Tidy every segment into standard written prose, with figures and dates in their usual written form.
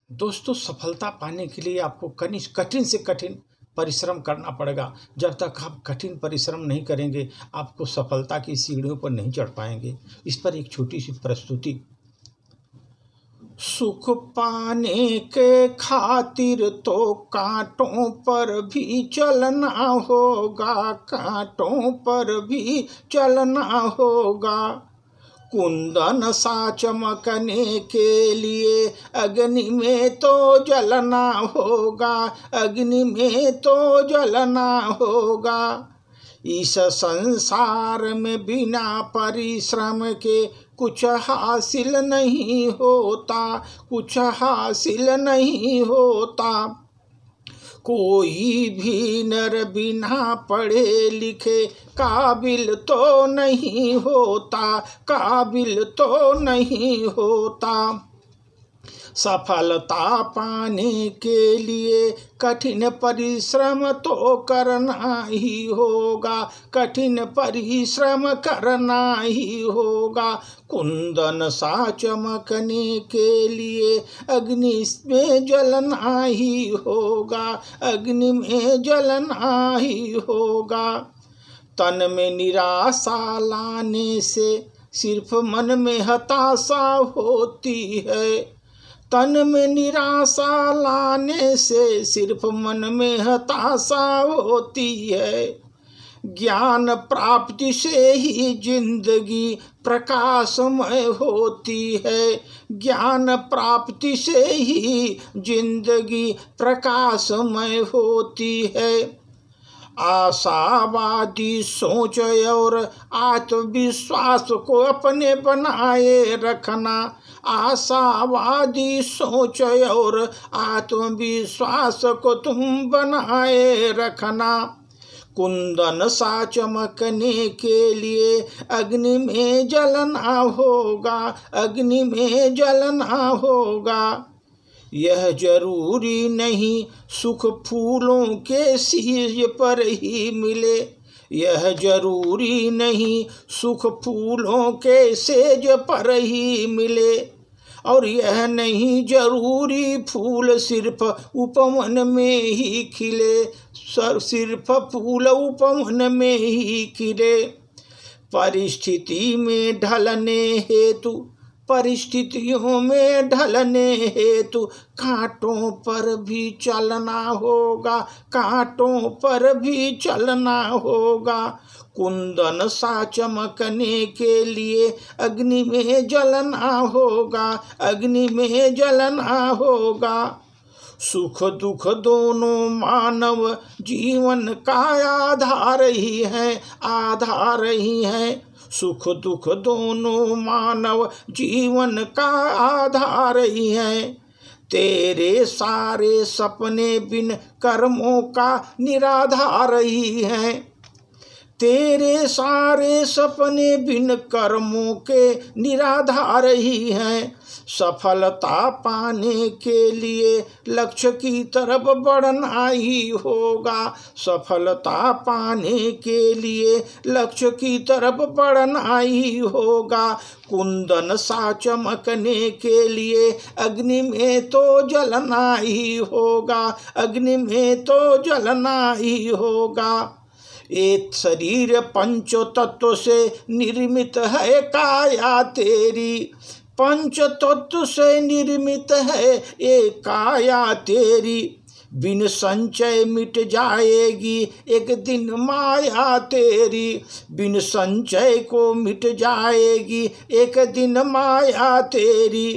दोस्तों, सफलता पाने के लिए आपको कठिन से कठिन परिश्रम करना पड़ेगा। जब तक आप कठिन परिश्रम नहीं करेंगे, आपको सफलता की सीढ़ियों पर नहीं चढ़ पाएंगे। इस पर एक छोटी सी प्रस्तुति। सुख पाने के खातिर तो कांटों पर भी चलना होगा, कांटों पर भी चलना होगा। कुंदन सा चमकने के लिए अग्नि में तो जलना होगा, अग्नि में तो जलना होगा। इस संसार में बिना परिश्रम के कुछ हासिल नहीं होता, कुछ हासिल नहीं होता। कोई भी नर बिना पढ़े लिखे काबिल तो नहीं होता, काबिल तो नहीं होता। सफलता पाने के लिए कठिन परिश्रम तो करना ही होगा, कठिन परिश्रम करना ही होगा। कुंदन सा चमकने के लिए अग्नि में जलना ही होगा, अग्नि में जलना ही होगा। तन में निराशा लाने से सिर्फ मन में हताशा होती है, तन में निराशा लाने से सिर्फ मन में हताशा होती है। ज्ञान प्राप्ति से ही जिंदगी प्रकाशमय होती है, ज्ञान प्राप्ति से ही जिंदगी प्रकाशमय होती है। आशावादी सोच और आत्मविश्वास को अपने बनाए रखना, आशावादी सोच और आत्मविश्वास को तुम बनाए रखना। कुंदन सा चमकने के लिए अग्नि में जलना होगा, अग्नि में जलना होगा। यह जरूरी नहीं सुख फूलों के शीश पर ही मिले, यह जरूरी नहीं सुख फूलों के सेज पर ही मिले। और यह नहीं जरूरी फूल सिर्फ उपवन में ही खिले, सिर्फ फूल उपवन में ही खिले। परिस्थिति में ढलने हेतु, परिस्थितियों में ढलने हेतु कांटों पर भी चलना होगा, कांटों पर भी चलना होगा। कुंदन सा चमकने के लिए अग्नि में जलना होगा, अग्नि में जलना होगा। सुख दुख दोनों मानव जीवन का आधार ही है, आधार ही है। सुख दुख दोनों मानव जीवन का आधार ही है। तेरे सारे सपने बिन कर्मों का निराधार ही है, तेरे सारे सपने बिन कर्मों के निराधार ही हैं। सफलता पाने के लिए लक्ष्य की तरफ बढ़ना ही होगा, सफलता पाने के लिए लक्ष्य की तरफ बढ़ना ही होगा। कुंदन सा चमकने के लिए अग्नि में तो जलना ही होगा, अग्नि में तो जलना ही होगा। एक शरीर पंचो तत्व से निर्मित है काया तेरी, पंच तत्व से निर्मित है ये काया तेरी। बिन संचय मिट जाएगी एक दिन माया तेरी, बिन संचय को मिट जाएगी एक दिन माया तेरी।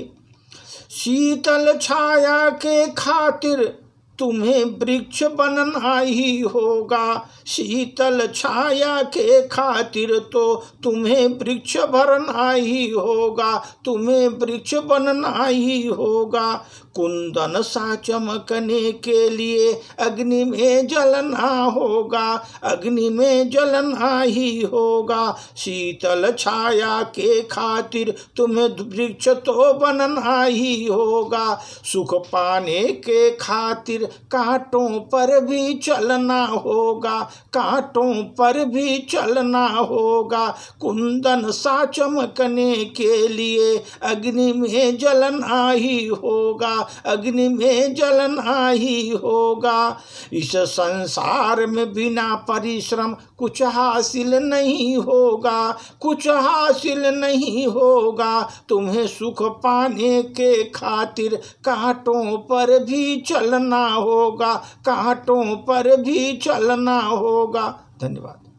शीतल छाया के खातिर तुम्हें वृक्ष बनना ही होगा, शीतल छाया के खातिर तो तुम्हें वृक्ष भरना ही होगा, तुम्हें वृक्ष बनना ही होगा। कुंदन सा चमकने के लिए अग्नि में जलना होगा, अग्नि में जलना ही होगा। शीतल छाया के खातिर तुम्हें वृक्ष तो बनना ही होगा। सुख पाने के खातिर कांटों पर भी चलना होगा, कांटों पर भी चलना होगा। कुंदन सा चमकने के लिए अग्नि में जलना ही होगा, अग्नि में जलना ही होगा। इस संसार में बिना परिश्रम कुछ हासिल नहीं होगा, कुछ हासिल नहीं होगा। तुम्हें सुख पाने के खातिर कांटों पर भी चलना होगा, कांटों पर भी चलना होगा। धन्यवाद।